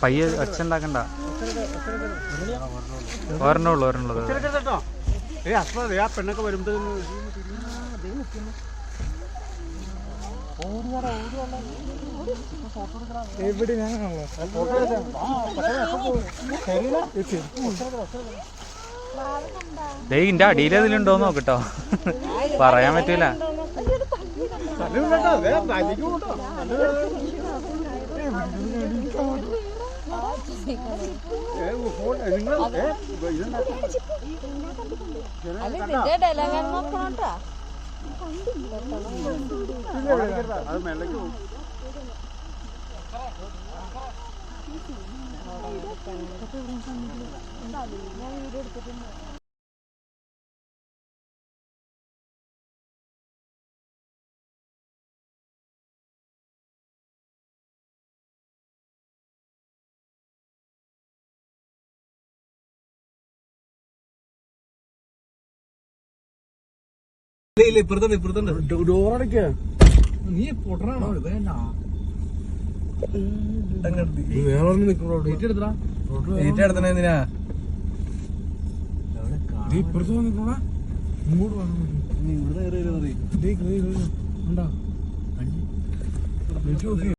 പയ്യെ ഒച്ച ഉണ്ടാക്കണ്ട. ഒരെണ്ണുള്ളൂ ആ പെണ്ണൊക്കെ വരുമ്പോ എവിടെ ഞാനാണല്ലോ ഇന്റെ അടിയിൽ അതിലുണ്ടോ നോക്കട്ടോ, പറയാൻ പറ്റൂല. അത് മെല്ലക്ക് പോകും. ഡോറടയ്ക്ക നീ പൊട്ടറാണോ? എന്തിനാ ഇപ്പുറത്ത് വന്നിട്ടോടാ, ഇങ്ങോട്ട് വന്നു.